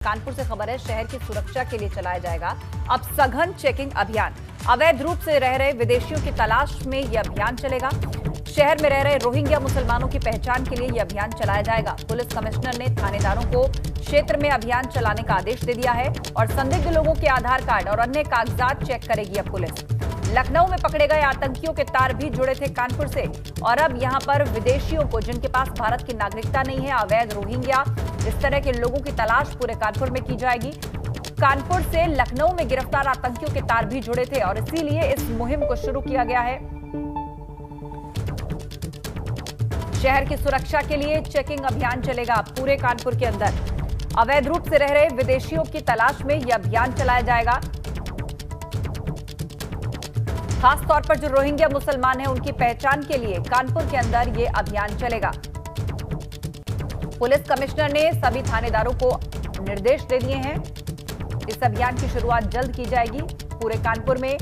कानपुर से खबर है, शहर की सुरक्षा के लिए चलाया जाएगा अब सघन चेकिंग अभियान। अवैध रूप से रह रहे विदेशियों की तलाश में यह अभियान चलेगा। शहर में रह रहे रोहिंग्या मुसलमानों की पहचान के लिए यह अभियान चलाया जाएगा। पुलिस कमिश्नर ने थानेदारों को क्षेत्र में अभियान चलाने का आदेश दे दिया है और संदिग्ध लोगों के आधार कार्ड और अन्य कागजात चेक करेगी अब पुलिस। लखनऊ में पकड़े गए आतंकियों के तार भी जुड़े थे कानपुर से और अब यहां पर विदेशियों को, जिनके पास भारत की नागरिकता नहीं है, अवैध रोहिंग्या, इस तरह के लोगों की तलाश पूरे कानपुर में की जाएगी। कानपुर से लखनऊ में गिरफ्तार आतंकियों के तार भी जुड़े थे और इसीलिए इस मुहिम को शुरू किया गया है। शहर की सुरक्षा के लिए चेकिंग अभियान चलेगा पूरे कानपुर के अंदर। अवैध रूप से रह रहे विदेशियों की तलाश में यह अभियान चलाया जाएगा। खास तौर पर जो रोहिंग्या मुसलमान हैं, उनकी पहचान के लिए कानपुर के अंदर यह अभियान चलेगा। पुलिस कमिश्नर ने सभी थानेदारों को निर्देश दे दिए हैं। इस अभियान की शुरुआत जल्द की जाएगी। पूरे कानपुर में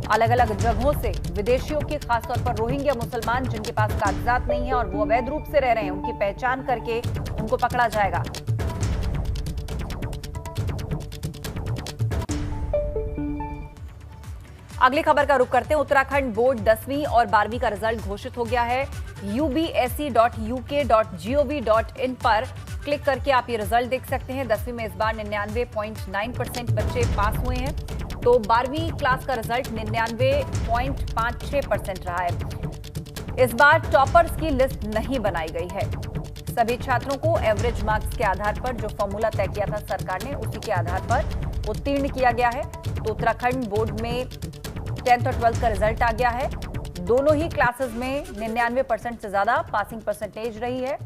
अलग अलग जगहों से विदेशियों की, खासतौर पर रोहिंग्या मुसलमान जिनके पास कागजात नहीं है और वो अवैध रूप से रह रहे हैं, उनकी पहचान करके उनको पकड़ा जाएगा। अगली खबर का रुख करते हैं। उत्तराखंड बोर्ड 10वीं और 12वीं का रिजल्ट घोषित हो गया है। ubse.uk.gov.in पर क्लिक करके आप ये रिजल्ट देख सकते हैं। 10वीं में इस बार 99.9% बच्चे पास हुए हैं, तो 12वीं क्लास का रिजल्ट 99.56% रहा है। इस बार टॉपर्स की लिस्ट नहीं बनाई गई है। सभी छात्रों को एवरेज मार्क्स के आधार पर, जो फॉर्मूला तय किया था सरकार ने, उसी के आधार पर उत्तीर्ण किया गया है। तो उत्तराखंड बोर्ड में 10th और 12th का रिजल्ट आ गया है। दोनों ही क्लासेस में 99% से ज्यादा पासिंग परसेंटेज रही है।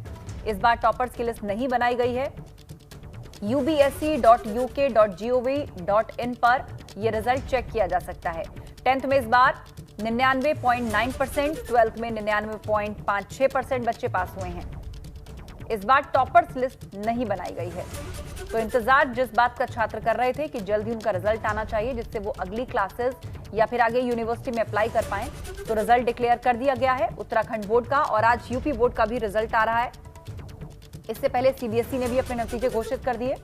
इस बार टॉपर्स की लिस्ट नहीं बनाई गई है। ubse.uk.gov.in पर यह रिजल्ट चेक किया जा सकता है। 10th में इस बार 99.9%, 12th में 99.56% बच्चे पास हुए हैं। इस बार टॉपर्स लिस्ट नहीं बनाई गई है। तो इंतजार जिस बात का छात्र कर रहे थे कि जल्द ही उनका रिजल्ट आना चाहिए, जिससे वो अगली क्लासेस या फिर आगे यूनिवर्सिटी में अप्लाई कर पाएं, तो रिजल्ट डिक्लेयर कर दिया गया है उत्तराखंड बोर्ड का। और आज यूपी बोर्ड का भी रिजल्ट आ रहा है। इससे पहले सीबीएसई ने भी अपने नतीजे घोषित कर दिए,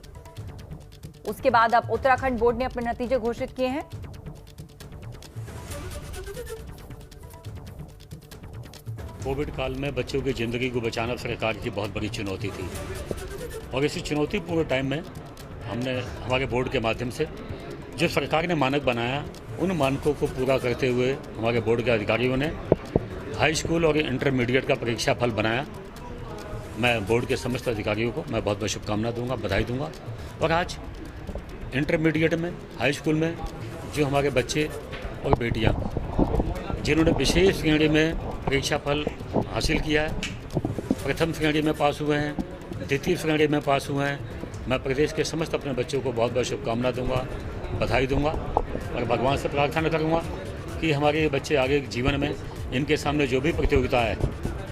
उसके बाद अब उत्तराखंड बोर्ड ने अपने नतीजे घोषित किए हैं। कोविड काल में बच्चों की जिंदगी को बचाना सरकार की बहुत बड़ी चुनौती थी और इसी चुनौतीपूर्ण टाइम में हमने हमारे बोर्ड के माध्यम से जो सरकार ने मानक बनाया, उन मानकों को पूरा करते हुए हमारे बोर्ड के अधिकारियों ने हाई स्कूल और इंटरमीडिएट का परीक्षा फल बनाया। मैं बोर्ड के समस्त अधिकारियों को मैं बहुत बहुत शुभकामना दूंगा, बधाई दूंगा। और आज इंटरमीडिएट में, हाई स्कूल में जो हमारे बच्चे और बेटियां जिन्होंने विशेष श्रेणी में परीक्षा फल हासिल किया है, प्रथम श्रेणी में पास हुए हैं, द्वितीय श्रेणी में पास हुए हैं, मैं प्रदेश के समस्त अपने बच्चों को बहुत बहुत शुभकामना दूंगा, बधाई दूंगा और भगवान से प्रार्थना करूंगा कि हमारे बच्चे आगे जीवन में इनके सामने जो भी प्रतियोगिता है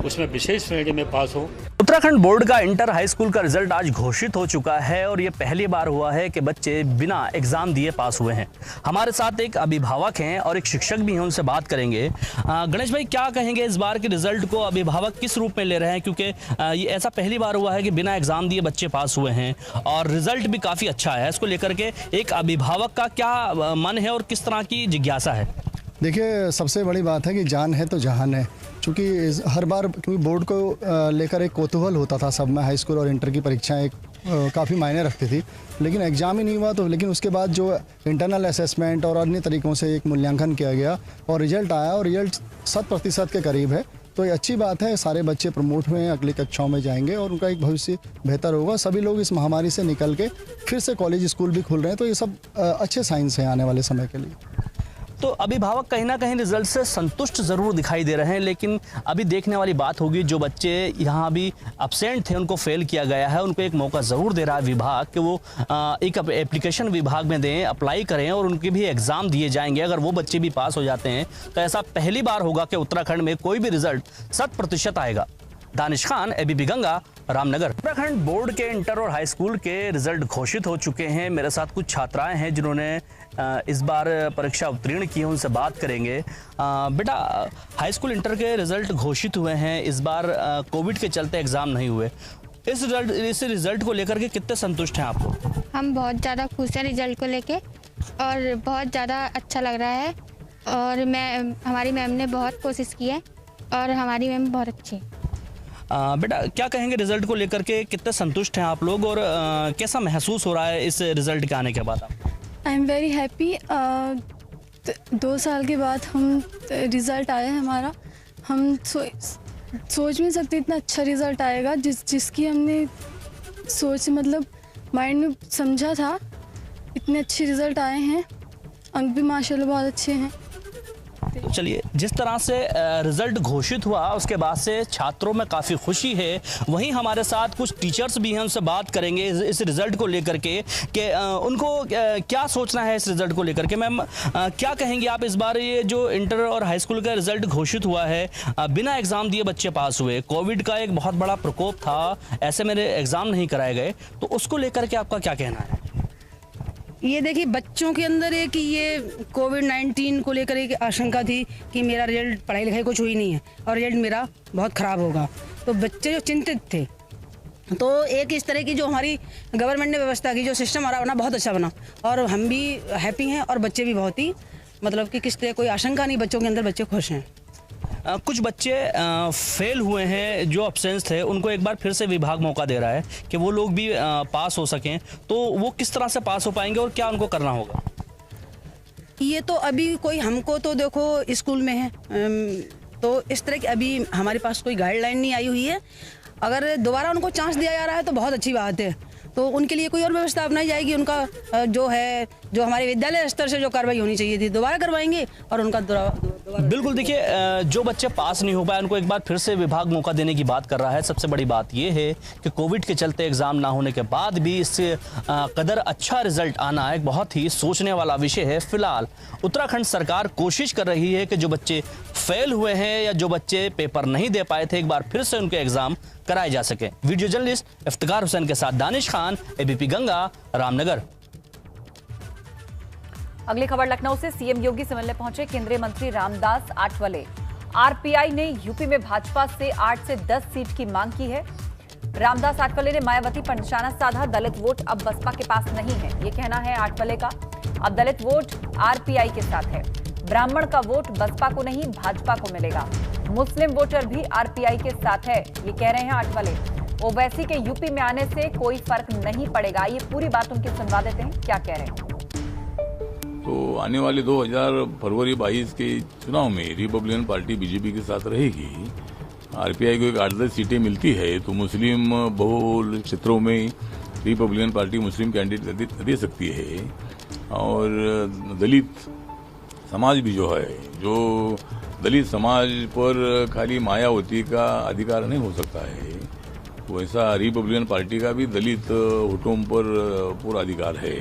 उसमें विशेष श्रेणी में पास हो। उत्तराखंड बोर्ड का इंटर हाई स्कूल का रिजल्ट आज घोषित हो चुका है और ये पहली बार हुआ है कि बच्चे बिना एग्जाम दिए पास हुए हैं। हमारे साथ एक अभिभावक हैं और एक शिक्षक भी हैं, उनसे बात करेंगे। गणेश भाई, क्या कहेंगे इस बार के रिजल्ट को अभिभावक किस रूप में ले रहे हैं, क्योंकि ये ऐसा पहली बार हुआ है कि बिना एग्जाम दिए बच्चे पास हुए हैं और रिजल्ट भी काफ़ी अच्छा है। इसको लेकर के एक अभिभावक का क्या मन है और किस तरह की जिज्ञासा है? देखिए, सबसे बड़ी बात है कि जान है तो जहान है। क्योंकि हर बार क्योंकि बोर्ड को लेकर एक कौतूहल होता था सब में, हाई स्कूल और इंटर की परीक्षाएं एक काफ़ी मायने रखती थी, लेकिन एग्ज़ाम ही नहीं हुआ। तो लेकिन उसके बाद जो इंटरनल असेसमेंट और अन्य तरीक़ों से एक मूल्यांकन किया गया और रिजल्ट आया और रिजल्ट 100% के करीब है। तो ये अच्छी बात है। सारे बच्चे प्रमोट हुए हैं, अगली कक्षाओं में जाएंगे और उनका एक भविष्य बेहतर होगा। सभी लोग इस महामारी से निकल के फिर से कॉलेज स्कूल भी खुल रहे हैं, तो ये सब अच्छे साइंस हैं आने वाले समय के लिए। तो अभिभावक कहीं ना कहीं रिजल्ट से संतुष्ट ज़रूर दिखाई दे रहे हैं, लेकिन अभी देखने वाली बात होगी जो बच्चे यहाँ अभी एब्सेंट थे, उनको फेल किया गया है, उनको एक मौका ज़रूर दे रहा है विभाग कि वो एक एप्लीकेशन विभाग में दें, अप्लाई करें और उनके भी एग्ज़ाम दिए जाएंगे। अगर वो बच्चे भी पास हो जाते हैं तो ऐसा पहली बार होगा कि उत्तराखंड में कोई भी रिजल्ट 100% आएगा। दानिश खान, एबीपी गंगा, रामनगर। उत्तराखंड बोर्ड के इंटर और हाई स्कूल के रिजल्ट घोषित हो चुके हैं। मेरे साथ कुछ छात्राएं हैं जिन्होंने इस बार परीक्षा उत्तीर्ण की है, उनसे बात करेंगे। बेटा, हाई स्कूल इंटर के रिजल्ट घोषित हुए हैं, इस बार कोविड के चलते एग्जाम नहीं हुए। इस रिजल्ट को लेकर के कितने संतुष्ट हैं आपको? हम बहुत ज़्यादा खुश हैं रिजल्ट को लेके और बहुत ज़्यादा अच्छा लग रहा है। और हमारी मैम ने बहुत कोशिश की है और हमारी मैम बहुत अच्छी है। बेटा क्या कहेंगे रिजल्ट को लेकर के, कितने संतुष्ट हैं आप लोग और कैसा महसूस हो रहा है इस रिजल्ट के आने के बाद? I am very happy. 2 साल के बाद हम रिज़ल्ट आया है हमारा। हम सोच नहीं सकते इतना अच्छा रिज़ल्ट आएगा, जिसकी हमने सोच मतलब माइंड में समझा था। इतने अच्छे रिज़ल्ट आए हैं, अंक भी माशाल्लाह बहुत अच्छे हैं। तो चलिए, जिस तरह से रिजल्ट घोषित हुआ उसके बाद से छात्रों में काफ़ी खुशी है। वहीं हमारे साथ कुछ टीचर्स भी हैं, उनसे बात करेंगे इस रिजल्ट को लेकर के कि उनको क्या सोचना है इस रिजल्ट को लेकर के। मैम क्या कहेंगी आप इस बार, ये जो इंटर और हाई स्कूल का रिजल्ट घोषित हुआ है, बिना एग्ज़ाम दिए बच्चे पास हुए, कोविड का एक बहुत बड़ा प्रकोप था, ऐसे में एग्ज़ाम नहीं कराए गए, तो उसको लेकर के आपका क्या कहना है? ये देखिए, बच्चों के अंदर एक ये कोविड-19 को लेकर एक आशंका थी कि मेरा रिजल्ट, पढ़ाई लिखाई कुछ हुई नहीं है और रिजल्ट मेरा बहुत ख़राब होगा, तो बच्चे जो चिंतित थे, तो एक इस तरह की जो हमारी गवर्नमेंट ने व्यवस्था की, जो सिस्टम हमारा बना, बहुत अच्छा बना और हम भी हैप्पी हैं और बच्चे भी बहुत ही, मतलब कि किस तरह कोई आशंका नहीं बच्चों के अंदर, बच्चे खुश हैं। कुछ बच्चे फेल हुए हैं जो अब्सेंस थे, उनको एक बार फिर से विभाग मौका दे रहा है कि वो लोग भी पास हो सकें, तो वो किस तरह से पास हो पाएंगे और क्या उनको करना होगा? ये तो अभी कोई, हमको तो देखो स्कूल में है, तो इस तरह की अभी हमारे पास कोई गाइडलाइन नहीं आई हुई है। अगर दोबारा उनको चांस दिया जा रहा है तो बहुत अच्छी बात है, तो उनके लिए कोई और व्यवस्था अपनाई जाएगी। उनका जो हमारे विद्यालय स्तर से जो कार्रवाई होनी चाहिए थी, दोबारा करवाएंगे और उनका बिल्कुल। देखिए, जो बच्चे पास नहीं हो पाए उनको एक बार फिर से विभाग मौका देने की बात कर रहा है। सबसे बड़ी बात यह है कि कोविड के चलते एग्जाम ना होने के बाद भी इससे कदर अच्छा रिजल्ट आना एक बहुत ही सोचने वाला विषय है। फिलहाल उत्तराखंड सरकार कोशिश कर रही है कि जो बच्चे फेल हुए हैं या जो बच्चे पेपर नहीं दे पाए थे, एक बार फिर से उनके एग्जाम कराए जा सके। वीडियो जर्नलिस्ट इफ्तिकार हुसैन के साथ दानिश खान, एबीपी गंगा, रामनगर। अगली खबर लखनऊ से। सीएम योगी से मिलने पहुंचे केंद्रीय मंत्री रामदास आठवले। आरपीआई ने यूपी में भाजपा से 8 से 10 सीट की मांग की है। रामदास आठवले ने मायावती पर निशाना साधा। दलित वोट अब बसपा के पास नहीं है, ये कहना है आठवले का। अब दलित वोट आरपीआई के साथ है। ब्राह्मण का वोट बसपा को नहीं, भाजपा को मिलेगा। मुस्लिम वोटर भी आरपीआई के साथ है, ये कह रहे हैं आठवले। ओवैसी के यूपी में आने से कोई फर्क नहीं पड़ेगा। ये पूरी बात उनकी सुनवा देते हैं, क्या कह रहे हैं। तो आने वाले 2000 फरवरी 22 के चुनाव में रिपब्लिकन पार्टी बीजेपी के साथ रहेगी। आरपीआई को एक 8-10 सीटें मिलती है तो मुस्लिम बहुल क्षेत्रों में रिपब्लिकन पार्टी मुस्लिम कैंडिडेट दे सकती है। और दलित समाज भी जो है, जो दलित समाज पर खाली मायावती का अधिकार नहीं हो सकता है, वैसा रिपब्लिकन पार्टी का भी दलित वोटों पर पूरा अधिकार है।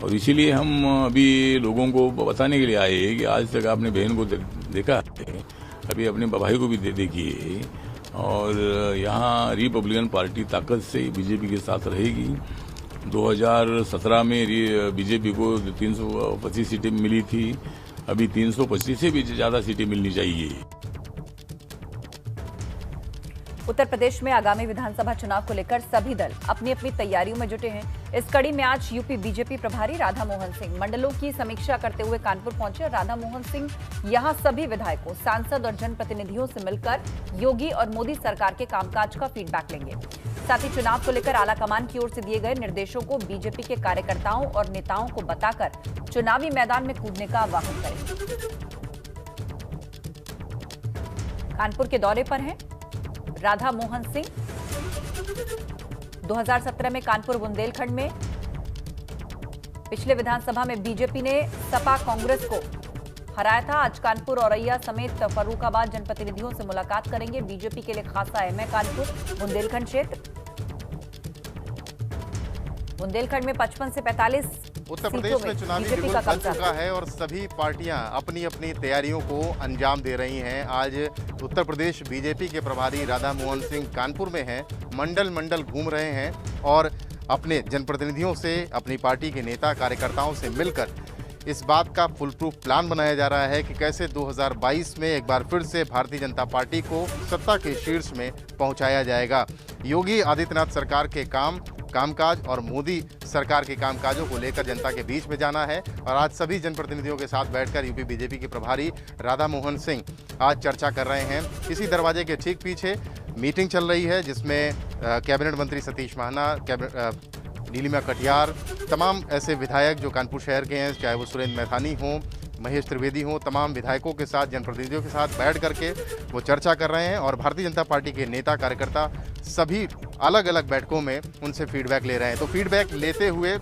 और इसीलिए हम अभी लोगों को बताने के लिए आए हैं कि आज तक आपने बहन को देखा है, अभी अपने भाई को भी देखिए। और यहाँ रिपब्लिकन पार्टी ताकत से बीजेपी के साथ रहेगी। 2017 में बीजेपी को 325 सीटें मिली थी, अभी 325 से भी ज्यादा सीटें मिलनी चाहिए। उत्तर प्रदेश में आगामी विधानसभा चुनाव को लेकर सभी दल अपनी अपनी तैयारियों में जुटे हैं। इस कड़ी में आज यूपी बीजेपी प्रभारी राधा मोहन सिंह मंडलों की समीक्षा करते हुए कानपुर पहुंचे। राधा मोहन सिंह यहां सभी विधायकों, सांसद और जनप्रतिनिधियों से मिलकर योगी और मोदी सरकार के कामकाज का फीडबैक लेंगे। साथ ही चुनाव को लेकर आलाकमान की ओर से दिए गए निर्देशों को बीजेपी के कार्यकर्ताओं और नेताओं को बताकर चुनावी मैदान में कूदने का आह्वान करेंगे। कानपुर के दौरे पर हैं राधा मोहन सिंह। 2017 में कानपुर बुंदेलखंड में पिछले विधानसभा में बीजेपी ने सपा कांग्रेस को हराया था। आज कानपुर, औरैया समेत फर्रुखाबाद जनप्रतिनिधियों से मुलाकात करेंगे। बीजेपी के लिए खासा अहम है कानपुर बुंदेलखंड क्षेत्र। बुंदेलखंड में 55 से 45 उत्तर प्रदेश में चुनावी बिगुल बन चुका है और सभी पार्टियां अपनी अपनी तैयारियों को अंजाम दे रही हैं। आज उत्तर प्रदेश बीजेपी के प्रभारी राधा मोहन सिंह कानपुर में हैं, मंडल मंडल घूम रहे हैं और अपने जनप्रतिनिधियों से, अपनी पार्टी के नेता कार्यकर्ताओं से मिलकर इस बात का फुल प्रूफ प्लान बनाया जा रहा है कि कैसे 2022 में एक बार फिर से भारतीय जनता पार्टी को सत्ता के शीर्ष में पहुंचाया जाएगा। योगी आदित्यनाथ सरकार के काम कामकाज और मोदी सरकार के कामकाजों को लेकर जनता के बीच में जाना है। और आज सभी जनप्रतिनिधियों के साथ बैठकर यूपी बीजेपी के प्रभारी राधा मोहन सिंह आज चर्चा कर रहे हैं। इसी दरवाजे के ठीक पीछे मीटिंग चल रही है, जिसमें कैबिनेट मंत्री सतीश महाना, नीलिमा कटियार, तमाम ऐसे विधायक जो कानपुर शहर के हैं, चाहे वो सुरेंद्र मैथानी हों, महेश त्रिवेदी हों, तमाम विधायकों के साथ, जनप्रतिनिधियों के साथ बैठ करके वो चर्चा कर रहे हैं। और भारतीय जनता पार्टी के नेता कार्यकर्ता सभी अलग अलग बैठकों में उनसे फीडबैक ले रहे हैं। तो फीडबैक लेते हुए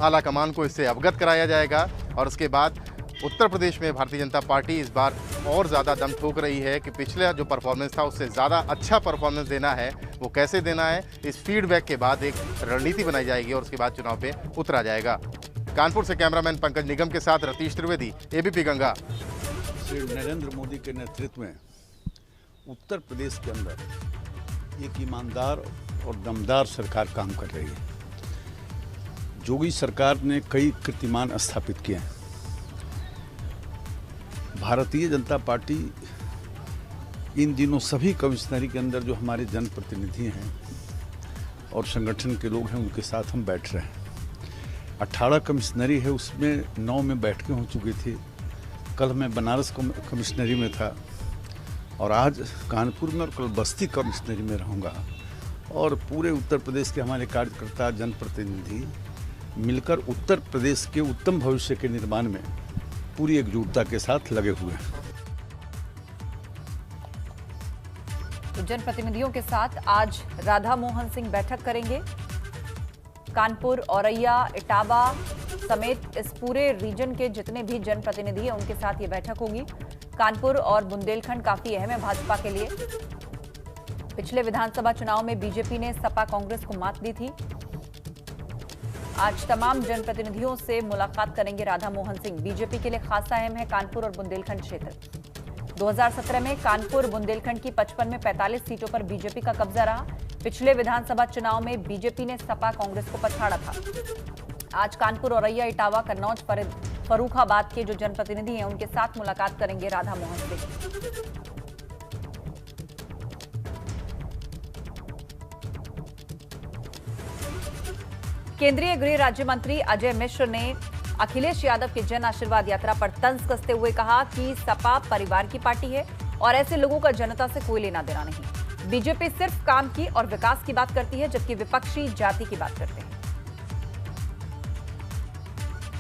आला कमान को इससे अवगत कराया जाएगा और उसके बाद उत्तर प्रदेश में भारतीय जनता पार्टी इस बार और ज़्यादा दम ठोक रही है कि पिछले जो परफॉर्मेंस था उससे ज़्यादा अच्छा परफॉर्मेंस देना है, वो कैसे देना है, इस फीडबैक के बाद एक रणनीति बनाई जाएगी और उसके बाद चुनाव पे उतरा जाएगा। कानपुर से कैमरामैन पंकज निगम के साथ रतीश त्रिवेदी, एबीपी गंगा। श्री नरेंद्र मोदी के नेतृत्व में उत्तर प्रदेश के अंदर एक ईमानदार और दमदार सरकार काम कर रही है। योगी सरकार ने कई कीर्तिमान स्थापित किए हैं। भारतीय जनता पार्टी इन दिनों सभी कमिश्नरी के अंदर जो हमारे जनप्रतिनिधि हैं और संगठन के लोग हैं, उनके साथ हम बैठ रहे हैं। 18 कमिश्नरी है, उसमें 9 में बैठकें हो चुकी थी। कल मैं बनारस कमिश्नरी में था और आज कानपुर में और कल बस्ती कमिश्नरी में रहूँगा। और पूरे उत्तर प्रदेश के हमारे कार्यकर्ता, जनप्रतिनिधि मिलकर उत्तर प्रदेश के उत्तम भविष्य के निर्माण में पूरी एकजुटता के साथ लगे हुए हैं। तो जनप्रतिनिधियों के साथ आज राधा मोहन सिंह बैठक करेंगे। कानपुर, औरैया, इटावा समेत इस पूरे रीजन के जितने भी जनप्रतिनिधि हैं उनके साथ ये बैठक होगी। कानपुर और बुंदेलखंड काफी अहम है भाजपा के लिए। पिछले विधानसभा चुनाव में बीजेपी ने सपा कांग्रेस को मात दी थी। आज तमाम जनप्रतिनिधियों से मुलाकात करेंगे राधा मोहन सिंह। बीजेपी के लिए खासा अहम है कानपुर और बुंदेलखंड क्षेत्र। 2017 में कानपुर बुंदेलखंड की 55 में 45 सीटों पर बीजेपी का कब्जा रहा। पिछले विधानसभा चुनाव में बीजेपी ने सपा कांग्रेस को पछाड़ा था। आज कानपुर, औरैया, इटावा, कन्नौज, फर्रुखाबाद के जो जनप्रतिनिधि हैं उनके साथ मुलाकात करेंगे राधा मोहन सिंह। केंद्रीय गृह राज्य मंत्री अजय मिश्र ने अखिलेश यादव की जन आशीर्वाद यात्रा पर तंज कसते हुए कहा कि सपा परिवार की पार्टी है और ऐसे लोगों का जनता से कोई लेना देना नहीं। बीजेपी सिर्फ काम की और विकास की बात करती है, जबकि विपक्षी जाति की बात करते हैं।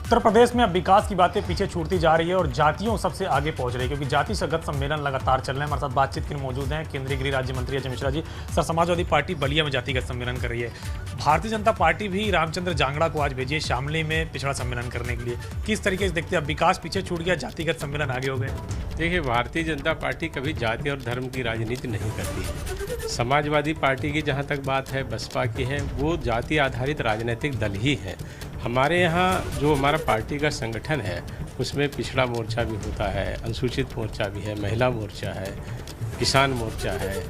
उत्तर प्रदेश में अब विकास की बातें पीछे छूटती जा रही है और जातियों सबसे आगे पहुंच रही है, क्योंकि जाति संगत सम्मेलन लगातार चल रहे हैं। हमारे साथ बातचीत के लिए मौजूद हैं केंद्रीय गृह राज्य मंत्री अजय मिश्रा जी। सर, समाजवादी पार्टी बलिया में जातिगत सम्मेलन कर रही है। भारतीय जनता पार्टी भी रामचंद्र जांगड़ा को आज भेजी है शामली में पिछड़ा सम्मेलन करने के लिए। किस तरीके से देखते हैं, अब विकास पीछे छूट गया, जातिगत सम्मेलन आगे हो गए? देखिए, भारतीय जनता पार्टी कभी जाति और धर्म की राजनीति नहीं करती है। समाजवादी पार्टी की जहाँ तक बात है, बसपा की है, वो जाति आधारित राजनीतिक दल ही है। हमारे यहाँ जो हमारा पार्टी का संगठन है उसमें पिछड़ा मोर्चा भी होता है, अनुसूचित मोर्चा भी है, महिला मोर्चा है, किसान मोर्चा है,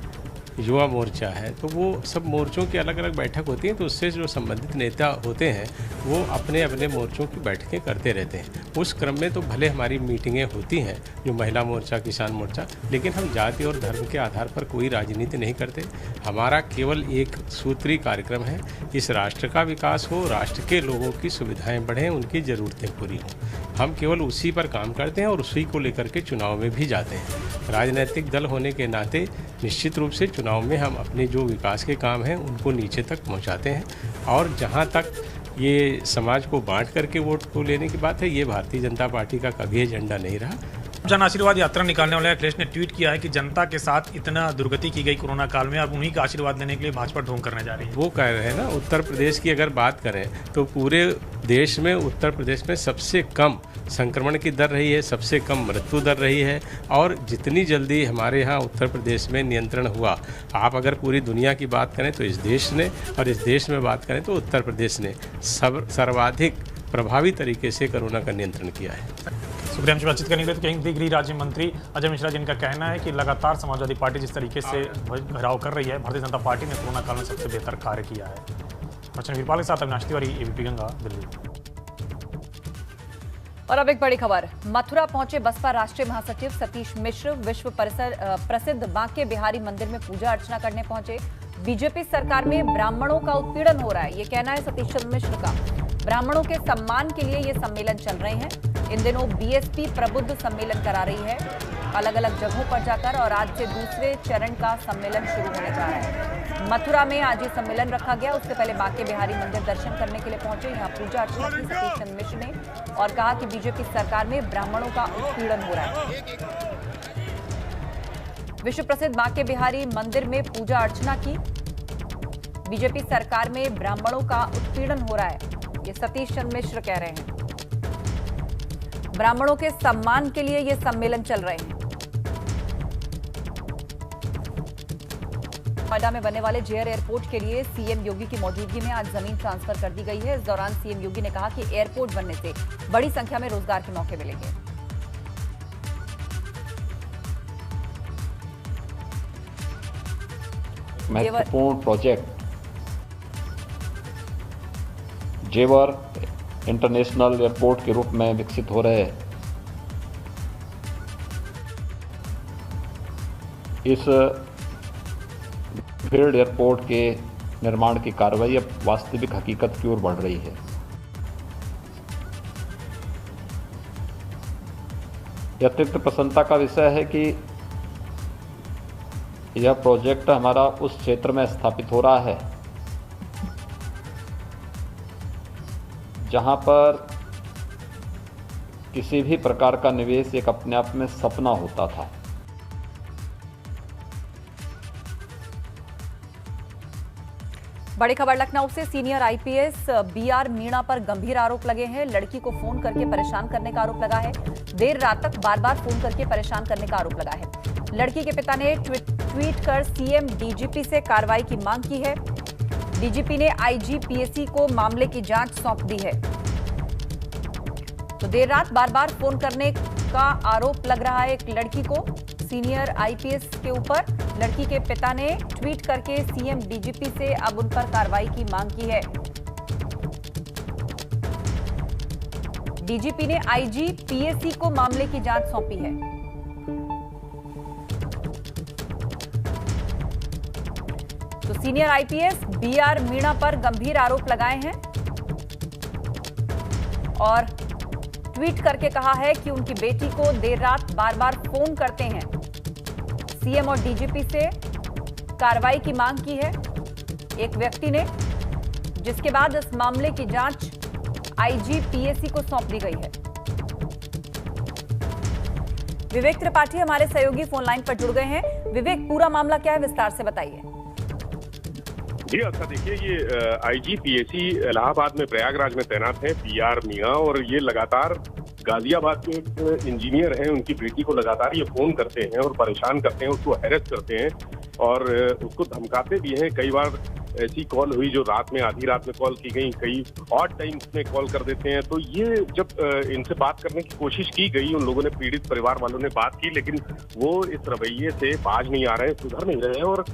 युवा मोर्चा है। तो वो सब मोर्चों की अलग अलग बैठक होती है। तो उससे जो संबंधित नेता होते हैं वो अपने अपने मोर्चों की बैठकें करते रहते हैं। उस क्रम में तो भले हमारी मीटिंगें होती हैं, जो महिला मोर्चा, किसान मोर्चा, लेकिन हम जाति और धर्म के आधार पर कोई राजनीति नहीं करते। हमारा केवल एक सूत्री कार्यक्रम है, इस राष्ट्र का विकास हो, राष्ट्र के लोगों की सुविधाएँ बढ़ें, उनकी ज़रूरतें पूरी हों। हम केवल उसी पर काम करते हैं और उसी को लेकर के चुनाव में भी जाते हैं। राजनीतिक दल होने के नाते निश्चित रूप से चुनाव में हम अपने जो विकास के काम हैं उनको नीचे तक पहुंचाते हैं। और जहां तक ये समाज को बांट करके वोट को लेने की बात है, ये भारतीय जनता पार्टी का कभी एजेंडा नहीं रहा। जन आशीर्वाद यात्रा निकालने वाले अखिलेश ने ट्वीट किया है कि जनता के साथ इतना दुर्गति की गई कोरोना काल में, अब उन्हीं का आशीर्वाद लेने के लिए भाजपा ढोंग करने जा रही है। वो कह रहे हैं ना, उत्तर प्रदेश की अगर बात करें तो पूरे देश में उत्तर प्रदेश में सबसे कम संक्रमण की दर रही है, सबसे कम मृत्यु दर रही है। और जितनी जल्दी हमारे यहाँ उत्तर प्रदेश में नियंत्रण हुआ, आप अगर पूरी दुनिया की बात करें तो इस देश ने, और इस देश में बात करें तो उत्तर प्रदेश ने सर्वाधिक प्रभावी तरीके से कोरोना का नियंत्रण किया है। सुप्रीम से बातचीत करने के लिए तो केंद्रीय गृह राज्य मंत्री अजय मिश्रा जी, इनका कहना है कि लगातार समाजवादी पार्टी जिस तरीके से घेराव कर रही है, भारतीय जनता पार्टी ने कोरोना काल में सबसे बेहतर कार्य किया है। बच्चन वीरपाल के साथ अविनाश तिवारी, एबीपी गंगा, दिल्ली। और अब एक बड़ी खबर, मथुरा पहुंचे बसपा राष्ट्रीय महासचिव सतीश मिश्र विश्व प्रसिद्ध बांके बिहारी मंदिर में पूजा अर्चना करने पहुंचे। बीजेपी सरकार में ब्राह्मणों का उत्पीड़न हो रहा है, ये कहना है सतीश चंद्र मिश्र का। ब्राह्मणों के सम्मान के लिए ये सम्मेलन चल रहे हैं। इन दिनों बीएसपी प्रबुद्ध सम्मेलन करा रही है अलग अलग जगहों पर जाकर, और आज से दूसरे चरण का सम्मेलन शुरू होने जा रहा है। मथुरा में आज ये सम्मेलन रखा गया। उससे पहले बांके बिहारी मंदिर दर्शन करने के लिए पहुंचे। यहाँ पूजा अर्चना की सतीश चंद्र मिश्र ने और कहा कि बीजेपी सरकार में ब्राह्मणों का उत्पीड़न हो रहा है। विश्व प्रसिद्ध बांके बिहारी मंदिर में पूजा अर्चना की। बीजेपी सरकार में ब्राह्मणों का उत्पीड़न हो रहा है, ये सतीश चंद्र मिश्र कह रहे हैं। ब्राह्मणों के सम्मान के लिए ये सम्मेलन चल रहे हैं। नोएडा में बनने वाले जेआर एयरपोर्ट के लिए सीएम योगी की मौजूदगी में आज जमीन ट्रांसफर कर दी गई है। इस दौरान सीएम योगी ने कहा कि एयरपोर्ट बनने से बड़ी संख्या में रोजगार के मौके मिलेंगे। महत्वपूर्ण प्रोजेक्ट जेवर इंटरनेशनल एयरपोर्ट के रूप में विकसित हो रहे हैं। इस फील्ड एयरपोर्ट के निर्माण की कार्रवाई अब वास्तविक हकीकत की ओर बढ़ रही है। यह अतिरिक्त प्रसन्नता का विषय है कि यह प्रोजेक्ट हमारा उस क्षेत्र में स्थापित हो रहा है जहां पर किसी भी प्रकार का निवेश एक अपने आप में सपना होता था। बड़ी खबर लखनऊ से। सीनियर आईपीएस बीआर मीणा पर गंभीर आरोप लगे हैं। लड़की को फोन करके परेशान करने का आरोप लगा है। देर रात तक बार बार फोन करके परेशान करने का आरोप लगा है। लड़की के पिता ने ट्वीट कर सीएम डीजीपी से कार्रवाई की मांग की है। डीजीपी ने आईजीपीएसी को मामले की जांच सौंप दी है। तो देर रात बार बार फोन करने का आरोप लग रहा है एक लड़की को, सीनियर आईपीएस के ऊपर। लड़की के पिता ने ट्वीट करके सीएम डीजीपी से अब उन पर कार्रवाई की मांग की है। डीजीपी ने आईजीपीएसी को मामले की जांच सौंपी है। तो सीनियर आईपीएस बीआर मीणा पर गंभीर आरोप लगाए हैं और ट्वीट करके कहा है कि उनकी बेटी को देर रात बार बार फोन करते हैं। सीएम और डीजीपी से कार्रवाई की मांग की है एक व्यक्ति ने, जिसके बाद इस मामले की जांच आईजीपीएसी को सौंप दी गई है। विवेक त्रिपाठी हमारे सहयोगी फोन लाइन पर जुड़ गए हैं। विवेक, पूरा मामला क्या है, विस्तार से बताइए। जी अच्छा, देखिए ये आईजीपीएसी इलाहाबाद में प्रयागराज में तैनात है बीआर मीणा, और ये लगातार गाजियाबाद के एक इंजीनियर हैं, उनकी बेटी को लगातार ये फोन करते हैं और परेशान करते हैं, उसको हैरेस करते हैं और उसको धमकाते भी हैं। कई बार ऐसी कॉल हुई जो रात में, आधी रात में कॉल की गई, कई ऑड टाइम्स में कॉल कर देते हैं। तो ये जब इनसे बात करने की कोशिश की गई, उन लोगों ने, पीड़ित परिवार वालों ने बात की, लेकिन वो इस रवैये से बाज नहीं आ रहे, सुधर नहीं रहे हैं और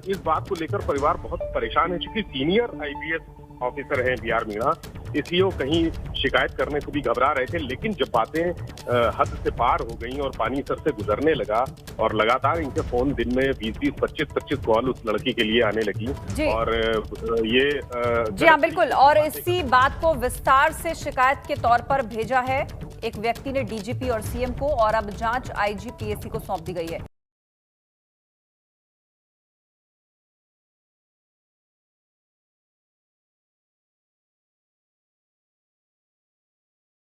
इस बात को लेकर परिवार बहुत परेशान है। चूंकि सीनियर आईपीएस ऑफिसर हैं बीआर मीणा, इसलिए वो कहीं शिकायत करने से भी घबरा रहे थे, लेकिन जब बातें हद से पार हो गई और पानी सर से गुजरने लगा और लगातार इनके फोन दिन में 20-20, 25-25 कॉल उस लड़की के लिए आने लगी और ये जी हाँ बिल्कुल, और इसी बात को विस्तार से शिकायत के तौर पर भेजा है एक व्यक्ति ने डीजीपी और सीएम को, और अब जांच आईजीपीएसी को सौंप दी गई है।